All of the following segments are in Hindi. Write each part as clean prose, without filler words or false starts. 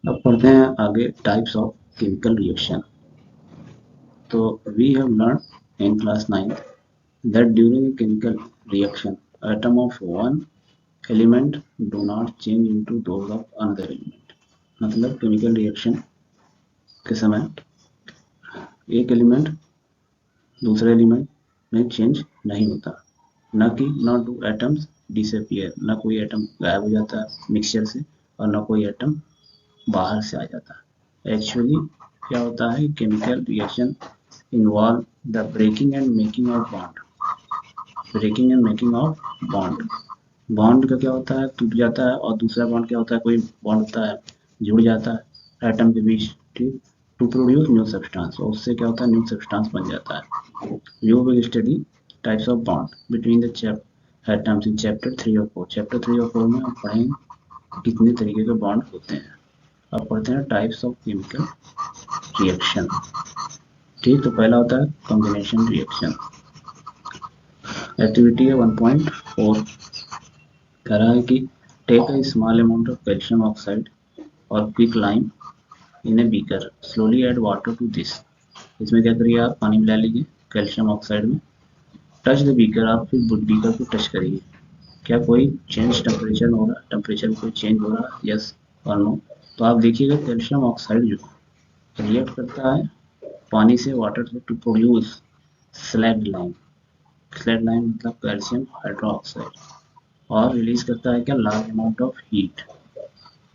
अब पढ़ते हैं आगे टाइप्स ऑफ केमिकल रिएक्शन। तो we have learn in class 9 that during a chemical reaction atom of one element do not change into those of another element। मतलब केमिकल रिएक्शन के समय एक एलिमेंट दूसरे एलिमेंट में चेंज नहीं होता, न कि नॉट डू एटम्स डिसअपियर, न कोई एटम गायब हो जाता है मिक्सचर से और न कोई एटम बाहर से आ जाता है। एक्चुअली क्या होता है, chemical reaction involve the breaking and making of bond. Breaking and making of bond, bond का क्या होता है, टूट जाता है, और दूसरा बॉन्ड क्या होता है, कोई बॉन्ड होता है जुड़ जाता है एटम के बीच, ठीक, टू प्रोड्यूस न्यू सब्सटेंस, और उससे क्या होता है, न्यू सब्सटेंस बन जाता है। You will study types of bond between the atoms in chapter 3 और 4। चैप्टर 3 और 4 में हम पढ़ेंगे कितने तरीके के बॉन्ड होते हैं। अब पढ़ते हैं टाइप्स ऑफ केमिकल रिएक्शन। ठीक, तो पहला होता है कॉम्बिनेशन रिएक्शन। एक्टिविटी है 1.4, कह रहा है कि take a small amount of calcium oxide और quick lime in a beaker, slowly add water to this. इसमें क्या करिए, आप पानी मिला लीजिए कैल्शियम ऑक्साइड में, टच द बीकर, आप फिर बीकर को टच करिए, क्या कोई चेंज टेम्परेचर हो रहा है, टेम्परेचर में कोई चेंज हो रहा है, यस और नो। तो आप देखिएगा कैल्शियम ऑक्साइड जो रिएक्ट करता है पानी से, वाटर से, to produce slag lime. Slag lime मतलब कैल्शियम हाइड्रोक्साइड, और रिलीज करता है क्या, लार्ज अमाउंट ऑफ हीट।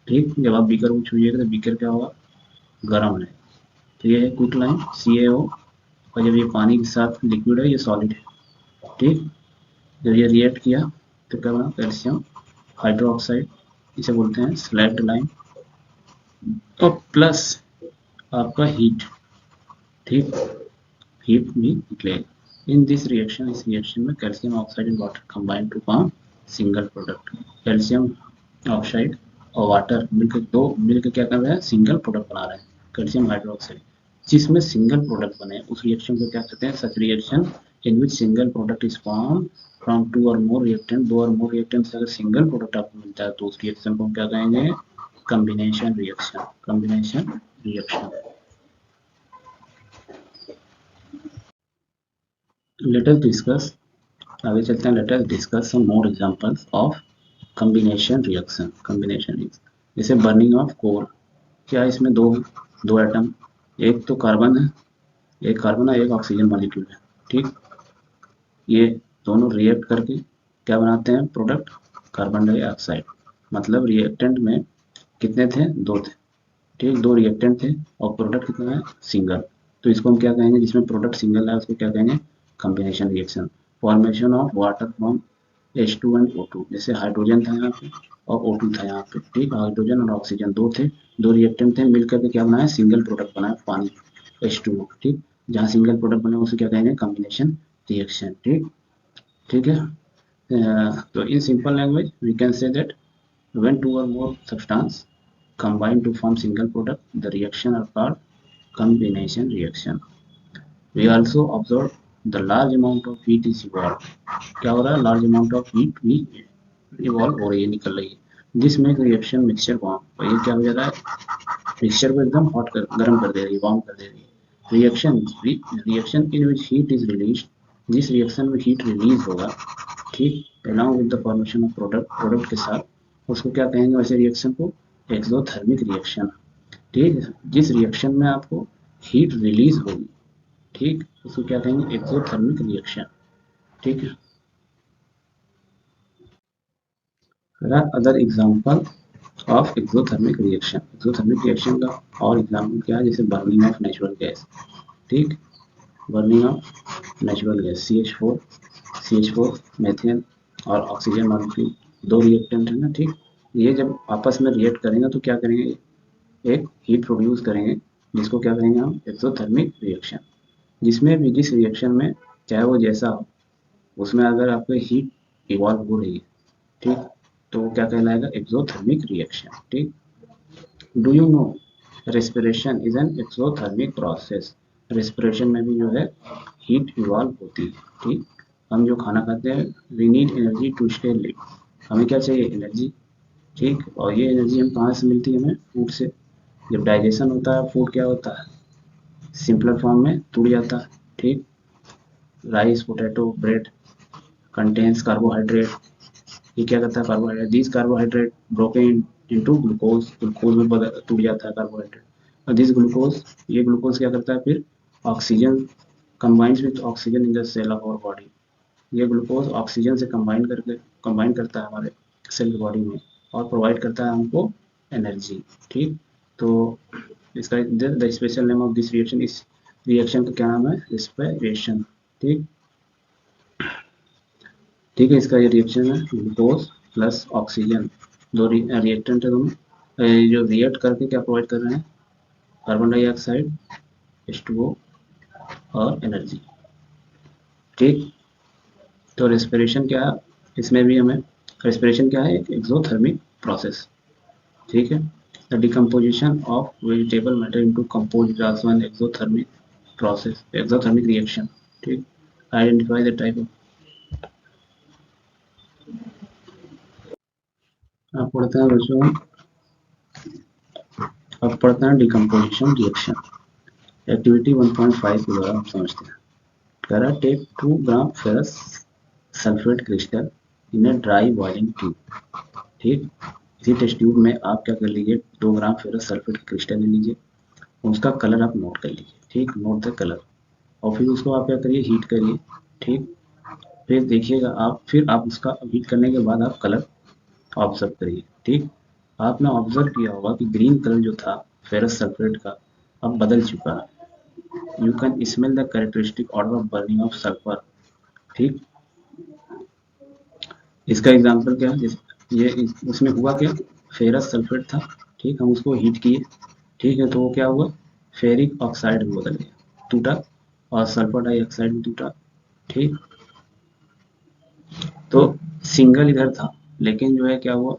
ठीक, जब आप बीकर को छूइएगा तो बीकर क्या होगा, गर्म है। तो ये है क्विक लाइम CaO, और जब ये पानी के साथ लिक्विड है, ये सॉलिड है। ठीक, जब ये रिएक्ट किया तो क्या बना, कैल्शियम हाइड्रोक्साइड, इसे बोलते हैं स्लैग्ड लाइम, और प्लस आपका हीट। ठीक, हीट भी निकलेगा। इन दिस रिएक्शन, इस रिएक्शन में calcium oxide and water combine to form single product. Calcium oxide और वाटर मिलकर क्या कर रहे हैं, सिंगल प्रोडक्ट बना रहे हैं, कैल्शियम हाइड्रोक्साइड। जिसमें सिंगल प्रोडक्ट बने उस रिएक्शन को क्या कहते हैं, such reaction in which single product is form from two और मोर रिएक्टेंट। दो और मोर रिएक्टेंट से अगर सिंगल प्रोडक्ट आपको मिलता है तो उस रिएक्शन को हम क्या कहेंगे, combination reaction. Combination reaction. Let us discuss, आगे चलते हैं, let us discuss some more examples of combination reaction. Combination reaction जैसे बर्निंग ऑफ कोल, क्या इसमें दो एटम, एक तो कार्बन है, एक कार्बन है, एक ऑक्सीजन मॉलिक्यूल है। ठीक, ये दोनों रिएक्ट करके क्या बनाते हैं, प्रोडक्ट कार्बन डाइऑक्साइड। मतलब रिएक्टेंट में कितने थे, दो थे। ठीक, दो रिएक्टेंट थे और प्रोडक्ट कितना है, सिंगल। तो इसको हम क्या कहेंगे, जिसमें प्रोडक्ट सिंगल है उसको क्या कहेंगे, combination reaction. Formation of water from H2 and O2, जैसे हाइड्रोजन था यहाँ पे और O2 था यहाँ पे। ठीक, हाइड्रोजन और ऑक्सीजन दो थे, दो रिएक्टेंट थे, मिलकर के क्या बनाया, सिंगल प्रोडक्ट बनाया, पानी H2O। ठीक, जहाँ सिंगल प्रोडक्ट बने उसे क्या कहेंगे, कॉम्बिनेशन रिएक्शन। ठीक, ठीक है। तो in simple language we can say that when two or more substance combine to form single product, the reaction are called combination reaction. We also observe the large amount of heat is evolved। क्या हो रहा है, large amount of heat भी इवॉल्व हो रही है, निकल रही है, जिस में रिएक्शन मिक्सचर फॉर्म, ये क्या हो जा रहा है, मिक्सचर को एकदम हॉट कर, गर्म कर दे रही है, वार्म कर दे रही है। Reaction in which heat is release, जिस रिएक्शन में हीट रिलीज होगा, ठीक, along with the formation of product के साथ, उसको क्या कहेंगे वैसे रिएक्शन को, एक्सोथर्मिक रिएक्शन। ठीक, जिस रिएक्शन में आपको हीट रिलीज होगी, ठीक, उसको क्या कहेंगे, एक्सोथर्मिक रिएक्शन। ठीक है। Other example of exothermic reaction. Exothermic reaction का और एग्जांपल क्या है, जैसे बर्निंग ऑफ नेचुरल गैस। ठीक, burning of natural gas CH4 methane और ऑक्सीजन मॉलिक्यूल, दो रिएक्टेंट है ना। ठीक, ये जब आपस में रिएक्ट करेंगे तो क्या करेंगे, एक हीट प्रोड्यूस करेंगे, जिसको क्या कहेंगे हम, एक्सोथर्मिक रिएक्शन। जिसमें भी, जिस रिएक्शन में चाहे वो जैसा हो, उसमें अगर आपको हीट इवॉल्व हो रही है, ठीक, तो वो क्या कहलाएगा, एक्सोथर्मिक रिएक्शन। ठीक, do you know respiration is an exothermic process. Respiration में भी जो है हीट इवॉल्व होती है। ठीक, हम जो खाना खाते हैं, we need energy to stay live, हमें क्या चाहिए, एनर्जी। ठीक, और ये एनर्जी हम कहाँ से मिलती है, हमें फूड से। जब डाइजेशन होता है फूड क्या होता है, सिंपलर फॉर्म में टूट जाता है। ठीक, rice, potato, bread contains carbohydrate, ये क्या करता है carbohydrate, this carbohydrate broken into glucose, glucose में बदल टूट जाता है कार्बोहाइड्रेट, और दिस ग्लूकोज, ये ग्लूकोज क्या करता है फिर oxygen combines with oxygen in the cell of our body, ये ग्लूकोज ऑक्सीजन से कंबाइन करता है हमारे सेल की बॉडी में और प्रोवाइड करता है हमको एनर्जी। ठीक, तो इसका the special name of this reaction, इस रिएक्शन का क्या नाम है, रेस्पिरेशन। ठीक, ठीक है, इसका ये रिएक्शन है ग्लूकोज प्लस ऑक्सीजन, दो रिएक्टेंट है दोनों, जो रिएक्ट करके क्या प्रोवाइड कर रहे हैं, कार्बन डाइऑक्साइड, H2O और एनर्जी। ठीक, तो रेस्पिरेशन क्या है, इसमें भी हमें रेस्पिरेशन क्या है, एक एक्सोथर्मिक प्रोसेस। ठीक है, the decomposition of vegetable matter into compose is also an exothermic process, exothermic reaction. ठीक, आइडेंटिफाई द टाइप ऑफ, आप पढ़ते हैं बच्चों, अब पढ़ते हैं डिकम्पोजिशन रिएक्शन, एक्टिविटी 1.5 के द्वारा हम समझते हैं। कह रहा है take 2 gram ferrous sulphate crystal in a dry boiling tube. ठीक, इसी टेस्ट ट्यूब में आप क्या कर लीजिए, 2 ग्राम फेरस सल्फेट क्रिस्टल ले लीजिए, उसका कलर आप नोट कर लीजिए। ठीक, नोट द कलर, और फिर उसको आप क्या करिए, हीट करिए। ठीक, फिर देखिएगा आप, फिर आप उसका हीट करने के बाद आप कलर ऑब्जर्व करिए। ठीक, आपने ऑब्जर्व किया होगा कि ग्रीन कलर जो था फेरस सल्फेट का अब बदल चुका है। You can smell the characteristic order of burning of sulphur. ठीक, इसका एग्जांपल क्या है, ये उसमें हुआ क्या, फेरस सल्फेट था। ठीक, हम उसको हीट किए। ठीक है, तो वो क्या हुआ, फेरिक ऑक्साइड में बदल गया, टूटा, और सल्फर डाइऑक्साइड में टूटा। ठीक, तो सिंगल इधर था, लेकिन जो है क्या हुआ,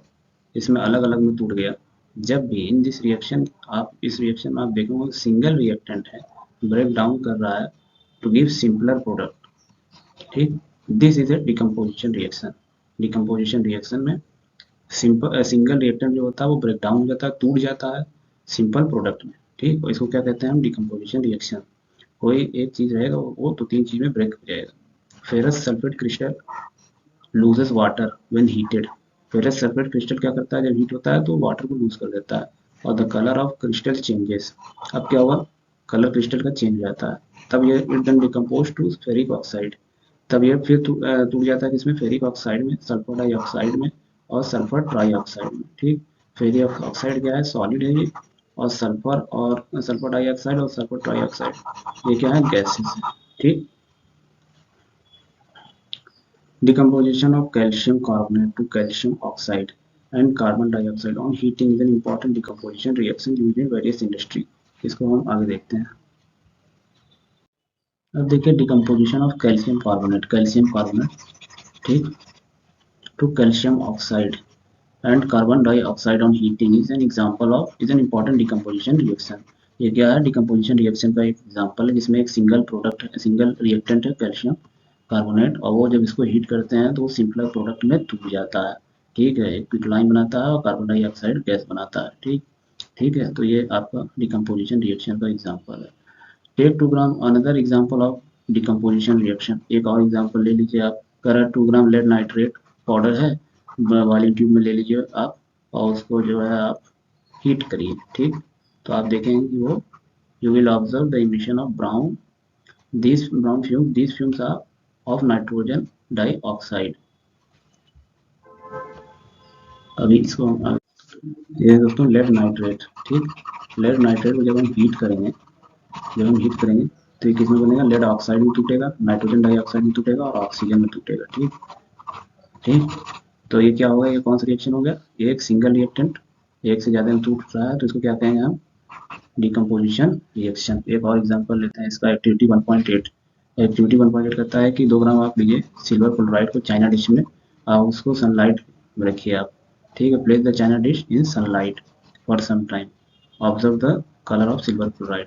इसमें अलग अलग में टूट गया। जब भी इन दिस रिएक्शन, आप इस रिएक्शन में आप देखोगे सिंगल रिएक्टेंट है, ब्रेक डाउन कर रहा है टू गिव सिंपलर प्रोडक्ट। ठीक, this is a decomposition reaction. Decomposition reaction में सिंगल रिएक्टेंट जो होता है वो ब्रेक डाउन हो जाता है, टूट जाता है सिंपल प्रोडक्ट में। ठीक, और इसको क्या कहते हैं हम, डिकम्पोजिशन रिएक्शन। कोई एक चीज रहेगा वो तो तीन चीज में ब्रेक हो जाएगा। Ferrous sulphate crystal loses water when heated, ferrous sulphate crystal क्या करता है, जब हीट होता है तो वाटर को लूज कर देता है, और the colour of crystal changes, अब क्या हुआ, कलर क्रिस्टल का चेंज हो जाता है, तब ये it then decompose to ferric oxide, तब ये फिर टूट जाता है किसमें, फेरिक ऑक्साइड में, सल्फर डाइऑक्साइड में और सल्फर ट्राईऑक्साइड में। ठीक, फेरिक ऑक्साइड क्या है, सॉलिड है ये, और सल्फर डाइऑक्साइड और सल्फर ट्राईऑक्साइड ये क्या है, गैसेस है। ठीक, decomposition of calcium carbonate to calcium oxide and carbon dioxide on heating is an important decomposition reaction used in various industry। इसको हम आगे देखते हैं। अब देखिए डिकम्पोजिशन ऑफ कैल्शियम कार्बोनेट, ठीक, to calcium oxide and carbon dioxide on heating is an example of, is an important decomposition reaction. ये क्या है, डिकम्पोजिशन रिएक्शन का एक एग्जांपल है जिसमें एक सिंगल प्रोडक्ट है, सिंगल रिएक्टेंट है कैल्शियम कार्बोनेट, और वो जब इसको हीट करते हैं तो वो सिंपलर प्रोडक्ट में टूट जाता है। ठीक है, एक क्विकलाइन बनाता है और कार्बन डाइऑक्साइड गैस बनाता है। ठीक, ठीक है, तो ये आपका डिकम्पोजिशन रिएक्शन का एग्जांपल है। Take 2 gram another example of decomposition reaction, एक और एग्जांपल ले लीजिए आप, करा 2 ग्राम लेड नाइट्रेट पाउडर है, वाली ट्यूब में ले लीजिए आप, और उसको जो है आप हीट करिए। ठीक, तो आप देखेंगे कि वो, you will observe the emission of brown, this brown fume, this fumes are of nitrogen dioxide. अभी इसको ये दोस्तों लेड नाइट्रेट। ठीक, लेड नाइट्रेट को जब हम हीट करेंगे, तो ये किस में बनेगा, लेड ऑक्साइड में टूटेगा, नाइट्रोजन डाइऑक्साइड में टूटेगा और ऑक्सीजन में टूटेगा। ठीक, ठीक, तो ये क्या होगा, ये कौन सा रिएक्शन हो गया, ये एक सिंगल रिएक्टेंट एक से ज़्यादा में टूट रहा है, तो इसको क्या कहेंगे हम, डिकम्पोजिशन रिएक्शन। एक और एग्जांपल लेते हैं इसका, एक्टिविटी 1.8। एक्टिविटी 1.8 कहता है कि 2 ग्राम आप लीजिए सिल्वर क्लोराइड को चाइना डिश में, आप उसको सनलाइट में रखिए आप। ठीक है, place the china dish in sunlight for some time, observe the colour of silver chloride.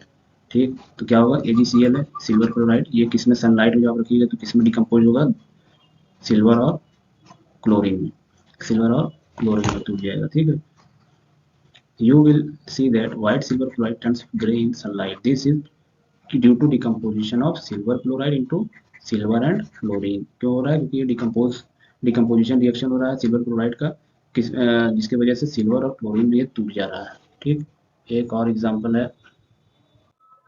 ठीक, तो क्या होगा, AgCl है सिल्वर क्लोराइड, ये किस में, सनलाइट में जब आप रखिएगा तो किस में डिकम्पोज होगा, सिल्वर और क्लोरीन में, सिल्वर और क्लोरीन में टूट जाएगा। ठीक है, you will see that white silver chloride turns gray in sunlight. This is due to decomposition of silver chloride into silver and fluorine. क्यों हो रहा है? क्योंकि ये डिकम्पोजिशन रिएक्शन हो रहा है सिल्वर क्लोराइड का, जिसकी वजह से सिल्वर और क्लोरीन में ये टूट जा रहा है। ठीक, एक और एग्जांपल है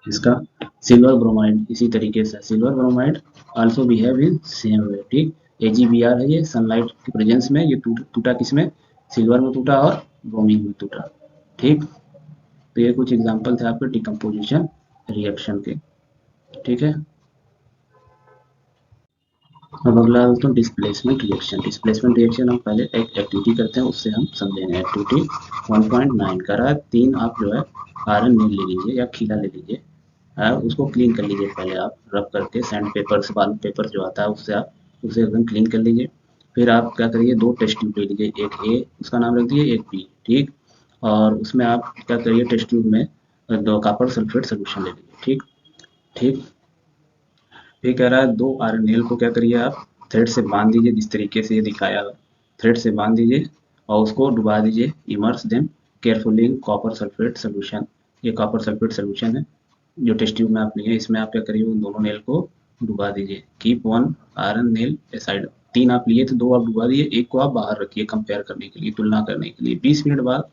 इसका, सिल्वर ब्रोमाइड। इसी तरीके से silver bromide also behave in same way. ठीक, AgBr है ये, सनलाइट के प्रेजेंस में ये टूटा किसमें? सिल्वर में टूटा और ब्रोमीन में टूटा। ठीक, तो ये कुछ एग्जांपल थे आपके डिकम्पोजिशन रिएक्शन के। ठीक है, अब अगला दोस्तों डिस्प्लेसमेंट रिएक्शन। डिस्प्लेसमेंट रिएक्शन हम पहले एक एक्टिविटी करते हैं, उससे हम समझेंगे। एक्टिविटी 1.9 कर रहा है, 3 आप जो है आयरन नील ले लीजिए या खीला ले लीजिए, उसको क्लीन कर लीजिए पहले आप रब करके, सैंड पेपर से, बालू पेपर जो आता है उससे आप उसे एकदम क्लीन कर लीजिए। फिर आप क्या करिए, 2 टेस्ट ट्यूब ले लीजिए, एक ए उसका नाम रख दीजिए, एक बी। ठीक, और उसमें आप क्या करिए, टेस्ट ट्यूब में 2 कॉपर सल्फेट सोल्यूशन ले लीजिए। ठीक ठीक, ये कह रहा है 2 आयरन नेल को क्या करिए आप थ्रेड से बांध दीजिए, जिस तरीके से ये दिखाया है थ्रेड से बांध दीजिए और उसको डुबा दीजिए। Immerse them carefully in copper sulphate solution. ये कॉपर सल्फेट सोल्यूशन है जो टेस्ट ट्यूब में आप लिए, इसमें आप क्या करिए उन दोनों नेल को डुबा दीजिए। Keep 1 iron nail side. 3 आप लिए थे, 2 आप डुबा दिए, एक को आप बाहर रखिए कंपेयर करने के लिए, तुलना करने के लिए। 20 मिनट बाद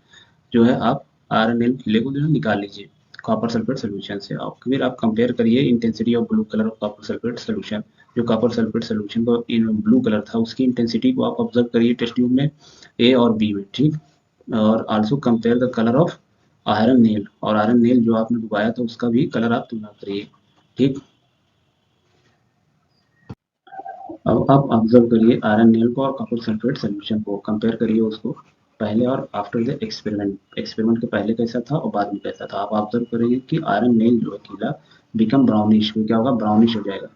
जो है आप आयरन नेल खिले को जो है निकाल लीजिए कॉपर सल्फेट सोल्यूशन से। आप फिर आप कंपेयर करिए intensity of blue colour of copper sulphate solution. जो कॉपर सल्फेट सोल्यूशन का इन ब्लू कलर था उसकी इंटेंसिटी को आप ऑब्जर्व करिए टेस्ट ट्यूब में, ए और बी में। ठीक, और also compare the colour of iron nail, और आयरन नेल जो आपने डुबाया था उसका भी कलर आप तुलना करिए। ठीक, अब आप ऑब्जर्व करिए आयरन नेल को और कॉपर सल्फेट सोल्यूशन को, कंपेयर करिए उसको पहले और आफ्टर द एक्सपेरिमेंट। एक्सपेरिमेंट के पहले कैसा था और बाद में कैसा था। आप ऑब्जर्व करेंगे कि आयरन नेल जो है गीला बिकम ब्राउनिश, क्या होगा, ब्राउनिश हो जाएगा।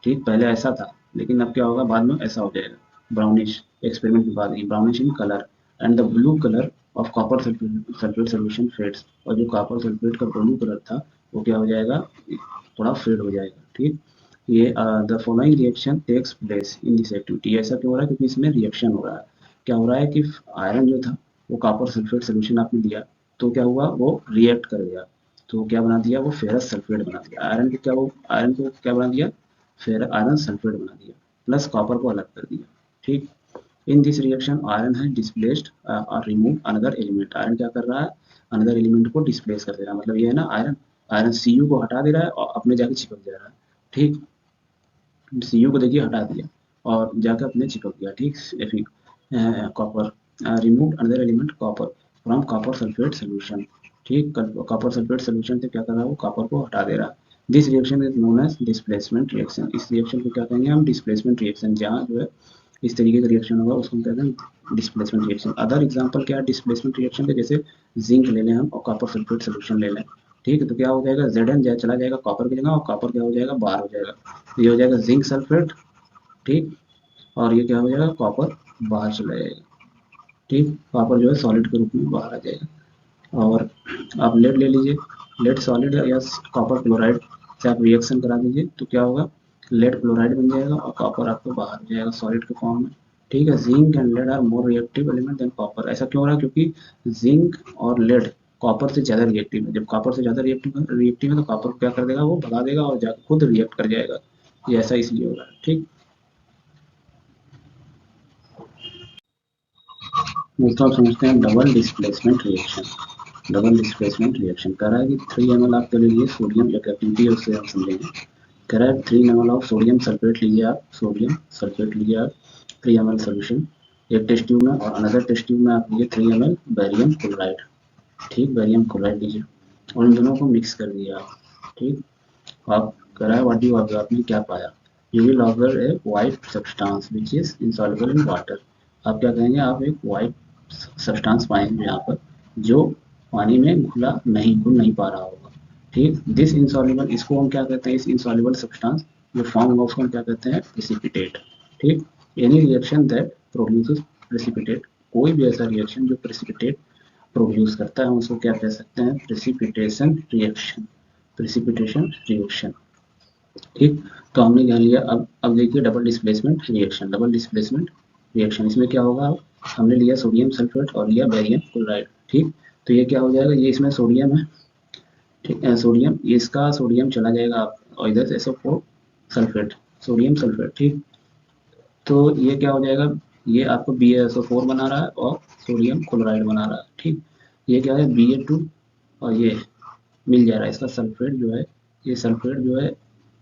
ठीक, पहले ऐसा था लेकिन अब क्या होगा, बाद में ऐसा हो जाएगा ब्राउनिश, एक्सपेरिमेंट के बाद brownish in colour. And the blue colour of copper sulphate solution fades, और जो कॉपर सल्फेट का ब्लू कलर था वो क्या हो जाएगा, थोड़ा फेड हो जाएगा। ठीक, ये the following reaction takes place in this activity. ऐसा क्यों हो रहा है, क्योंकि इसमें रिएक्शन हो रहा है। क्या हो रहा है कि आयरन जो था वो कॉपर सल्फेट सोल्यूशन आपने दिया तो क्या हुआ, वो रिएक्ट कर गया, तो क्या बना दिया, वो फेरस सल्फेट बना दिया। आयरन को क्या, वो आयरन को क्या बना दिया, फिर आयरन सल्फेट बना दिया, प्लस कॉपर को अलग कर दिया। ठीक, इन दिस रिएक्शन आयरन है डिस्प्लेस्ड और रिमूव अनदर एलिमेंट। आयरन क्या कर रहा है, अनदर एलिमेंट को डिस्प्लेस कर दे रहा है। मतलब ये है ना, आयरन आयरन Cu को हटा दे रहा है और अपने जाके चिपक जा रहा है। ठीक, Cu को देखिए हटा दिया और जाकर अपने चिपक गया। ठीक, फिर copper remove another element copper from copper sulphate solution. ठीक, कॉपर सल्फेट सोल्यूशन से क्या कर रहा है, वो कॉपर को हटा दे रहा है। This reaction is known as displacement reaction. इस रिएक्शन को क्या कहेंगे हम, डिस्प्लेसमेंट रिएक्शन। जहाँ जो है इस तरीके का रिएक्शन होगा उसको हम कहते हैं डिस्प्लेसमेंट रिएक्शन। अदर एग्जांपल क्या है डिस्प्लेसमेंट रिएक्शन के, जैसे जिंक ले लें हम और कॉपर सल्फेट सोल्यूशन ले लें। ठीक है, तो क्या हो जाएगा, Zn चला जाएगा कॉपर की जगह और कॉपर क्या हो जाएगा, बाहर हो जाएगा। ये हो जाएगा जिंक सल्फेट। ठीक, और ये क्या हो जाएगा, कॉपर बाहर चला जाएगा। ठीक, कॉपर जो है सॉलिड के रूप में बाहर आ जाएगा। और आप लेड ले लीजिए, लेड सॉलिड या कॉपर क्लोराइड से आप रिएक्शन करा दीजिए तो क्या होगा, लेड क्लोराइड बन जाएगा और कॉपर आपको बाहर हो जाएगा सॉलिड के फॉर्म में। ठीक है, zinc and lead are more reactive element than copper. ऐसा क्यों हो रहा है, क्योंकि जिंक और लेड कॉपर से ज़्यादा रिएक्टिव है। जब कॉपर से ज़्यादा रिएक्टिव है तो कॉपर को क्या कर देगा, वो भगा देगा और जाकर खुद रिएक्ट कर जाएगा। ये ऐसा इसलिए हो रहा है। ठीक, दोस्तों आप समझते हैं double displacement reaction. Double displacement reaction कह रहा है कि 3 ml आप ले लीजिए सोडियम, एक एक्टिविटी है उससे हम समझेंगे। कह रहा है 3 ml ऑफ सोडियम सल्फेट लीजिए आप, सोडियम सल्फेट लीजिए आप 3 ml सोल्यूशन एक टेस्ट ट्यूब में, और अनदर टेस्ट ट्यूब में आप लीजिए 3 ml बैरियम क्लोराइड। ठीक, बैरियम क्लोराइड लीजिए और इन दोनों को मिक्स कर दिए आप। ठीक, आप कह रहा है व्हाट यू ऑब्जर्व, आपने क्या पाया, you will observe a white substance which is insoluble in water. आप क्या कहेंगे, आप एक वाइट सब्सटेंस पाएंगे यहाँ पर जो पानी में घुल नहीं पा रहा होगा। ठीक, दिस इनसॉल्युबल, इसको हम क्या कहते हैं, इस इनसॉल्युबल सब्सटेंस जो फॉर्म होगा उसको हम क्या कहते हैं, प्रेसिपिटेट। ठीक, any reaction that produces precipitate, कोई भी ऐसा रिएक्शन जो प्रेसिपिटेट प्रोड्यूस करता है हम उसको क्या कह सकते हैं, प्रेसिपिटेशन रिएक्शन। Precipitation reaction. ठीक, तो हमने जान लिया। अब देखिए double displacement reaction. Double displacement reaction इसमें क्या होगा, हमने लिया सोडियम सल्फेट और लिया बैरियम क्लोराइड। ठीक, तो ये क्या हो जाएगा, ये इसमें सोडियम है, ठीक है, सोडियम, इसका सोडियम चला जाएगा आप और इधर से SO4 सल्फेट, सोडियम सल्फेट, ठीक। तो ये क्या हो जाएगा, ये आपको BaSO4 बना रहा है और सोडियम क्लोराइड बना रहा है, ठीक। ये क्या है Ba2 और ये मिल जा रहा है, इसका सल्फेट जो है, ये सल्फेट जो है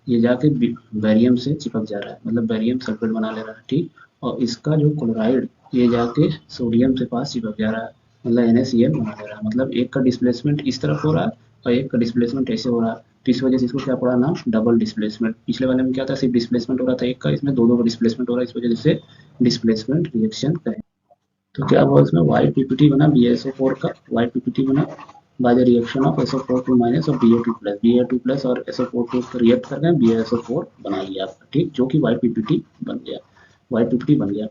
ये जाके बैरियम से चिपक जा रहा है, मतलब बैरियम सल्फेट बना ले रहा है, ठीक। और इसका जो क्लोराइड ये जाके सोडियम से पास चिपक जा रहा है, मतलब NaCl बना ले रहा है, मतलब एक का डिस्प्लेसमेंट इस तरफ हो रहा है और एक का डिस्प्लेसमेंट ऐसे हो रहा है। तो इस वजह से इसको क्या पड़ा नाम, डबल डिस्प्लेसमेंट। पिछले वाले में क्या था, सिर्फ डिस्प्लेसमेंट हो रहा था एक का, इसमें दो दो का डिस्प्लेसमेंट हो रहा है, इस वजह से डिस्प्लेसमेंट रिएक्शन कहें। तो क्या हुआ इसमें, वाइट पीपीटी बना BaSO4 का, वाइट पीपीटी बना by the reaction of SO4 minus और Ba2 प्लस और SO4 रिएक्ट कर गए BaSO4 बना लिया आपका, ठीक, जो कि वाइट पीपीटी बन गया, वाइट पीपीटी बन गया।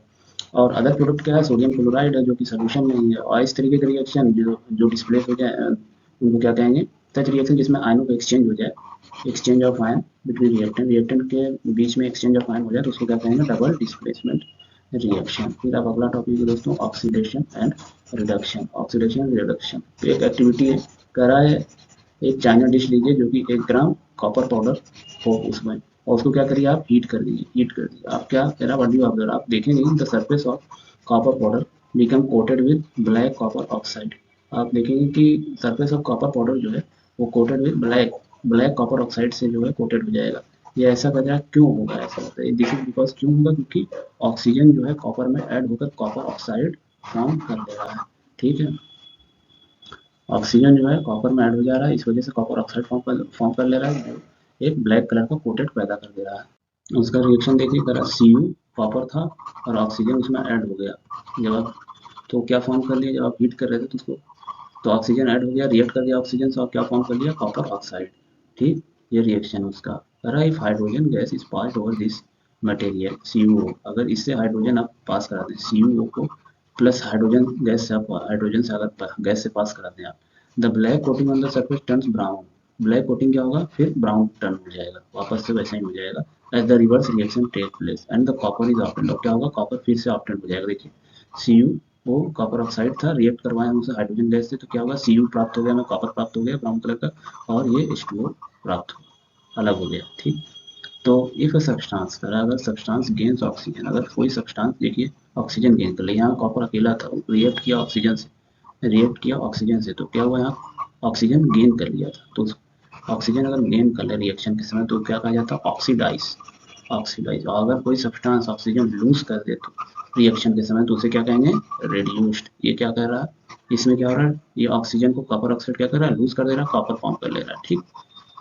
और अदर प्रोडक्ट क्या है, सोडियम क्लोराइड है जो कि सोल्यूशन नहीं है। और इस तरीके के रिएक्शन जो जो डिस्प्लेस हो जाए उनको क्या कहेंगे, सच रिएक्शन जिसमें आयनों का एक्सचेंज हो जाए, exchange of ion between reactant, reactant के बीच में एक्सचेंज ऑफ आयन हो जाए तो उसको क्या कहेंगे, डबल डिस्प्लेसमेंट रिएक्शन। फिर आप अगला टॉपिक है दोस्तों, oxidation and reduction. Oxidation reduction तो एक एक्टिविटी है, कह रहा है एक चाइना डिश लीजिए जो कि 1 ग्राम कॉपर पाउडर हो उसमें, और उसको क्या करिए आप हीट कर दीजिए, हीट कर दीजिए। आप क्या कह रहा है, ऑब्जर्व, आप देखेंगे the surface of copper powder become coated with black copper oxide. आप देखेंगे कि सरफेस ऑफ कॉपर पाउडर जो है वो coated with black black copper oxide से जो है कोटेड हो जाएगा। ये ऐसा कर रहा है, क्यों होगा ऐसा होता है, दिस इज बिकॉज, क्यों होगा, क्योंकि ऑक्सीजन जो है कॉपर में ऐड होकर कॉपर ऑक्साइड फॉर्म कर ले रहा है, ठीक है। ऑक्सीजन जो है कॉपर में ऐड हो जा रहा है, इस वजह से कॉपर ऑक्साइड फॉर्म कर ले रहा है, जो एक ब्लैक कलर का कोटेड पैदा कर दे रहा है। उसका रिएक्शन देखिए, करा Cu कॉपर था और ऑक्सीजन उसमें ऐड हो गया, जब आप तो क्या फॉर्म कर लिया, जब आप हीट कर रहे थे तो उसको, तो ऑक्सीजन ऐड हो गया, रिएक्ट कर दिया ऑक्सीजन से और क्या फॉर्म कर लिया, कॉपर ऑक्साइड, ठीक। ये रिएक्शन उसका करा। If hydrogen gas is passed over this material CuO, अगर इससे हाइड्रोजन आप पास करा दें CuO को, प्लस हाइड्रोजन गैस से आप हाइड्रोजन से अगर गैस से पास करा दें आप, the black coating on the surface turns brown, black coating क्या होगा, फिर ब्राउन टर्न हो जाएगा, वापस से वैसा ही हो जाएगा, as the reverse reaction take place and the copper is obtained. और क्या होगा, कॉपर फिर से ऑप्टेंड हो जाएगा। देखिए Cu वो कॉपर ऑक्साइड था, रिएक्ट करवाया हमसे हाइड्रोजन गैस से, तो क्या होगा, Cu प्राप्त हो गया, हमें कॉपर प्राप्त हो गया ब्राउन कलर का, और ये H2O प्राप्त हो अलग हो गया, ठीक। तो इफ अ सब्सटेंस, अगर सब्सटेंस गेन्स ऑक्सीजन, अगर कोई सब्सटेंस देखिए ऑक्सीजन गेन कर ले, यहाँ कॉपर अकेला था, रिएक्ट किया ऑक्सीजन से, रिएक्ट किया ऑक्सीजन से, तो क्या हुआ, यहाँ ऑक्सीजन गेन कर लिया था। तो ऑक्सीजन अगर गेन कर ले रिएक्शन के समय तो क्या कहा जाता है, ऑक्सीडाइज, ऑक्सीडाइज। और अगर कोई सब्सटेंस ऑक्सीजन लूज कर दे तो रिएक्शन के समय तो उसे क्या कहेंगे, रेड्यूस्ड। ये क्या कर रहा है, इसमें क्या हो रहा है, ये ऑक्सीजन को कॉपर ऑक्साइड क्या कर रहा है, लूज कर दे रहा है, कॉपर फॉर्म कर ले रहा है, ठीक,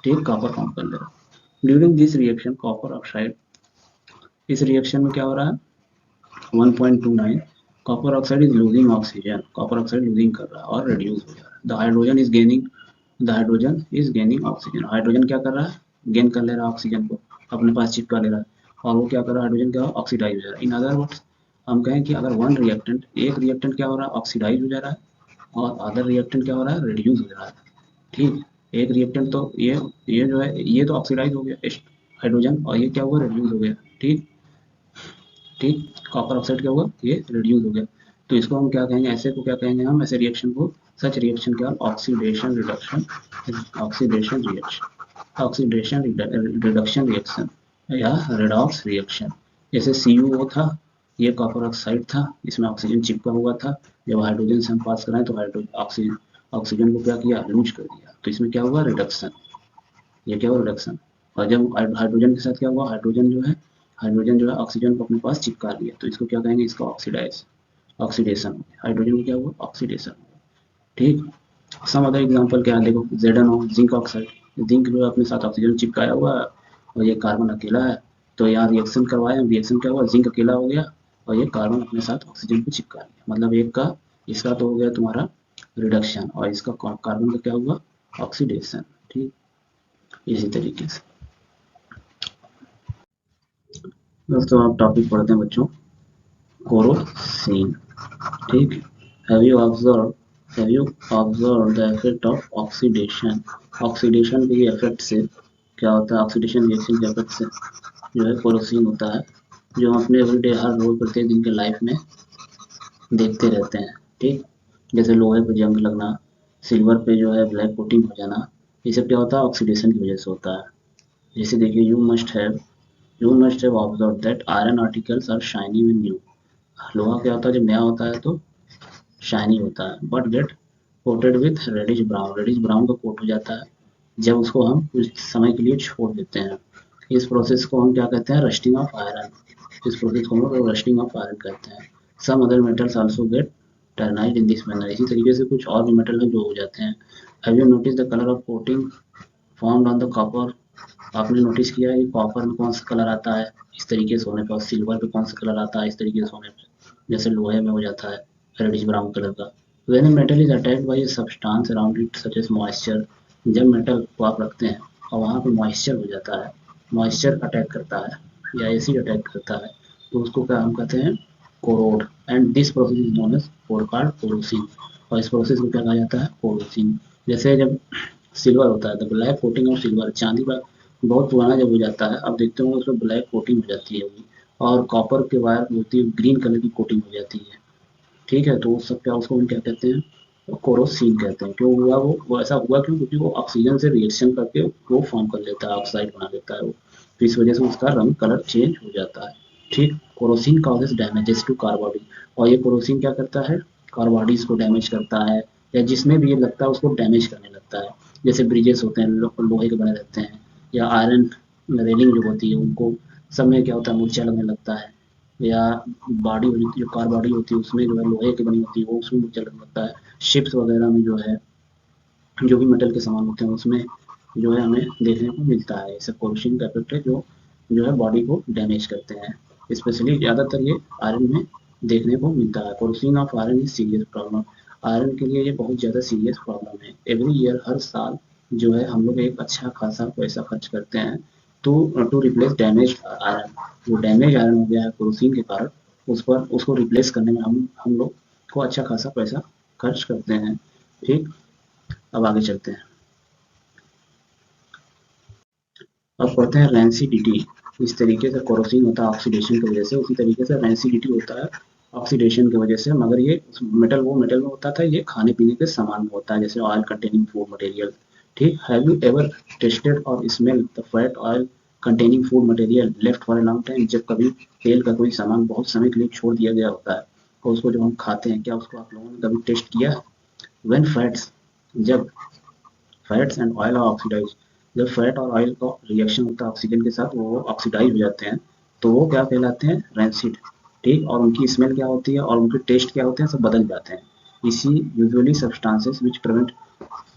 ठीक, कॉपर फॉर्म कर ले रहा है। During this reaction copper oxide, इस रिएक्शन में क्या हो रहा है, 1.29 copper oxide is losing oxygen, copper oxide losing कर रहा है और रिड्यूस हो जा रहा है। The hydrogen is gaining, the hydrogen is gaining oxygen, hydrogen क्या कर रहा है, गेन कर ले रहा है ऑक्सीजन को, अपने पास चिपका ले रहा है, और वो क्या कर रहा है, हाइड्रोजन क्या ऑक्सीडाइज हो जा रहा है। इन अदर वर्ड्स हम कहें कि अगर वन रिएक्टेंट, एक रिएक्टेंट क्या हो रहा है, ऑक्सीडाइज हो जा रहा है, और अदर रिएक्टेंट क्या हो रहा है, रिड्यूस हो रहा है, ठीक। एक रिएक्टेंट तो ये जो है ये तो ऑक्सीडाइज हो गया हाइड्रोजन, और ये क्या हुआ, रिड्यूस हो गया, ठीक, ठीक, कॉपर ऑक्साइड क्या हुआ, ये रिड्यूस हो गया। तो इसको हम क्या कहेंगे, ऐसे को क्या कहेंगे हम, ऐसे रिएक्शन को, सच रिएक्शन क्या, oxidation reduction, oxidation reaction, oxidation reduction reaction या रिडॉक्स रिएक्शन। जैसे CuO था, ये कॉपर ऑक्साइड था, इसमें ऑक्सीजन चिपका हुआ था, जब हाइड्रोजन से हम पास कराएं तो ऑक्सीजन, ऑक्सीजन को क्या किया, लूज कर दिया, तो इसमें क्या हुआ, रिडक्शन, ये क्या हुआ, रिडक्शन। और जब हाइड्रोजन के साथ क्या हुआ, हाइड्रोजन जो है ऑक्सीजन को अपने पास चिपका लिया, तो इसको क्या कहेंगे, इसका ऑक्सीडाइज, ऑक्सीडेशन, हाइड्रोजन को क्या हुआ, ऑक्सीडेशन, ठीक। सम अदर एग्जांपल क्या है, देखो ZnO जिंक ऑक्साइड, जिंक जो है अपने साथ ऑक्सीजन चिपकाया हुआ है और ये कार्बन अकेला है, तो यहाँ रिएक्शन करवाया, रिएक्शन क्या हुआ, जिंक अकेला हो गया और ये कार्बन अपने साथ ऑक्सीजन को चिपका लिया, मतलब एक का, इसका तो हो गया तुम्हारा रिडक्शन और इसका कार्बन का क्या हुआ, ऑक्सीडेशन, ठीक। इसी तरीके से दोस्तों आप टॉपिक पढ़ते हैं बच्चों, कोरोसिन, ठीक। Have you observe, have you observe the effect of oxidation, oxidation के इफेक्ट से क्या होता है, ऑक्सीडेशन रिएक्शन के इफेक्ट से जो है कोरोसिन होता है, जो हम अपने एवरीडे हर रोज प्रत्येक दिन के लाइफ में देखते रहते हैं, ठीक। जैसे लोहे पर जंग लगना, सिल्वर पे जो है ब्लैक कोटिंग हो जाना, ये सब क्या होता है, ऑक्सीडेशन की वजह से होता है। जैसे देखिए, you must have observe that iron articles are shiny when new. लोहा क्या होता है, जब नया होता है तो शाइनी होता है, but get coated with reddish brown, reddish brown का कोट हो जाता है जब उसको हम कुछ समय के लिए छोड़ देते हैं। इस प्रोसेस को हम क्या कहते हैं, रस्टिंग ऑफ आयरन। इस प्रोसेस को हम लोग रस्टिंग ऑफ आयरन कहते हैं। Some other metals also get tarnished in this manner. इसी तरीके से कुछ और भी मेटल हैं जो हो जाते हैं। Have you notice the colour of coating formed on the copper. आपने नोटिस किया है कि कॉपर में कौन सा कलर आता है इस तरीके से होने पर, सिल्वर पे कौन सा कलर आता है इस तरीके से होने पर, जैसे लोहे में हो जाता है रेडिश ब्राउन कलर का। When a metal is attacked by a substance around it such as moisture, जब मेटल को आप रखते हैं और वहाँ पे मॉइस्चर हो जाता है, मॉइस्चर अटैक करता है या एसिड अटैक करता है, तो उसको क्या हम कहते हैं, corrode. And this process is known as corrosion. और इस प्रोसेस को क्या कहा जाता है, कोरोसिन। जैसे जब सिल्वर होता है, the black coating of silver, चांदी का बहुत पुराना जब हो जाता है, आप देखते होंगे उसमें ब्लैक कोटिंग हो जाती है वो, और कॉपर के वायर होती है ग्रीन कलर की कोटिंग हो जाती है। ठीक है, तो उस सब क्या, उसको हम क्या कहते हैं, कोरोसिन कहते हैं। क्यों हुआ वो ऐसा हुआ क्यों, क्योंकि वो ऑक्सीजन से रिएक्शन करके वो फॉर्म कर लेता है, ऑक्साइड बना लेता है वो, तो इस वजह से उसका रंग कलर चेंज हो जाता है। ठीक, corrosion causes damages to car body. और ये कोरोसिन क्या करता है, कार बॉडीज को डैमेज करता है, या जिसमें भी ये लगता है उसको डैमेज करने लगता है। जैसे ब्रिजेस होते हैं, लोहे के बने रहते हैं, या आयरन रेलिंग जो होती है उनको, सब में क्या होता है, मूर्छा लगने लगता है। या बॉडी जो कार बॉडी होती है उसमें जो है लोहे की बनी होती है वो, उसमें मूर्छा लगने लगता है। शिप्स वगैरह में जो है, जो भी मेटल के सामान होते हैं उसमें जो है हमें देखने को मिलता है। ऐसे कोरोसिन का इफेक्ट है जो है बॉडी को डैमेज करते हैं। स्पेशली ज़्यादातर ये आयरन में देखने को मिलता है। Corrosion of iron is serious problem. Iron के लिए ये बहुत ज़्यादा सीरियस प्रॉब्लम है। एवरी ईयर, हर साल जो है हम लोग एक अच्छा खासा पैसा खर्च करते हैं to to replace damage iron. जो डैमेज आयरन हो गया है कोरोसिन के कारण, उस पर उसको रिप्लेस करने में हम लोग को अच्छा खासा पैसा खर्च करते हैं। ठीक, अब आगे चलते हैं। अब पढ़ते हैं रेंसिडिटी। इस तरीके से कोरोसिन होता है ऑक्सीडेशन की वजह से, उसी तरीके से रेंसिडिटी होता है ऑक्सीडेशन की वजह से। मगर ये मेटल, वो मेटल में होता था, ये खाने पीने के सामान में होता है, जैसे ऑयल कंटेनिंग फूड मटेरियल। ठीक, हैव यू एवर टेस्टेड और smell the fat oil containing food material left for a long time. जब कभी तेल का कोई सामान बहुत समय के लिए छोड़ दिया गया होता है और उसको जब हम खाते हैं, क्या उसको आप लोगों ने कभी टेस्ट किया है? व्हेन फैट्स, जब fats and oil are oxidise, जब फैट और ऑयल का रिएक्शन होता है ऑक्सीजन के साथ, वो ऑक्सीडाइज हो जाते हैं, तो वो क्या कहलाते हैं, रैंसिड। ठीक, और उनकी स्मेल क्या होती है और उनके टेस्ट क्या होते हैं, सब बदल जाते हैं। इसी usually substances which prevent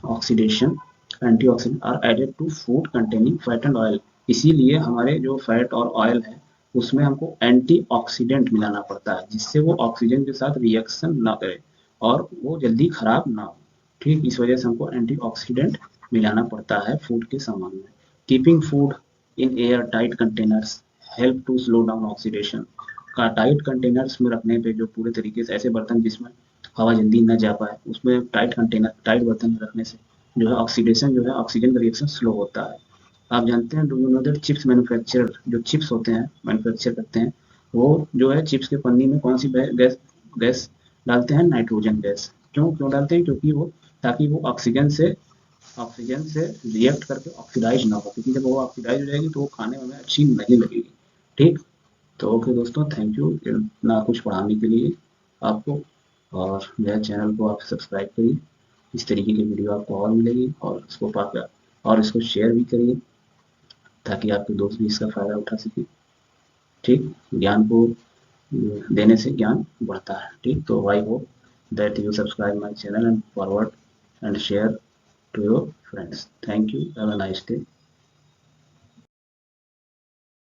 oxidation antioxidant are added to food containing fat and oil. इसीलिए हमारे जो फैट और ऑयल है उसमें हमको एंटीऑक्सीडेंट मिलाना पड़ता है, जिससे वो ऑक्सीजन के साथ रिएक्शन ना करे और वो जल्दी खराब ना हो। ठीक, इस वजह से हमको एंटीऑक्सीडेंट मिलाना पड़ता है फूड के सामान में। Keeping food in air tight containers help to slow down oxidation. का टाइट कंटेनर्स में रखने पे, जो पूरे तरीके से ऐसे बर्तन जिसमें हवा जल्दी न जा पाए, उसमें टाइट कंटेनर, टाइट बर्तन में रखने से जो है ऑक्सीडेशन, जो है ऑक्सीजन का रिएक्शन स्लो होता है। आप जानते हैं, do you know that chips manufacturer जो चिप्स होते हैं, मैन्युफैक्चर करते हैं, वो जो है चिप्स के पन्नी में कौन सी गैस गैस डालते हैं, नाइट्रोजन गैस। क्यों क्यों डालते हैं, क्योंकि वो, ताकि वो ऑक्सीजन से रिएक्ट करके ऑक्सीडाइज ना हो, क्योंकि जब वो ऑक्सीडाइज हो जाएगी तो वो खाने में हमें अच्छी नहीं लगेगी। ठीक, तो ओके दोस्तों, थैंक यू इतना कुछ पढ़ाने के लिए आपको। और मेरे चैनल को आप सब्सक्राइब करिए, इस तरीके की वीडियो आपको और मिलेगी, और इसको पाकर और इसको शेयर भी करिए ताकि आपके दोस्त भी इसका फ़ायदा उठा सकें। ठीक, ज्ञान को देने से ज्ञान बढ़ता है। ठीक, तो I hope that you subscribe my channel and forward and share to your friends. Thank you. Have a nice day.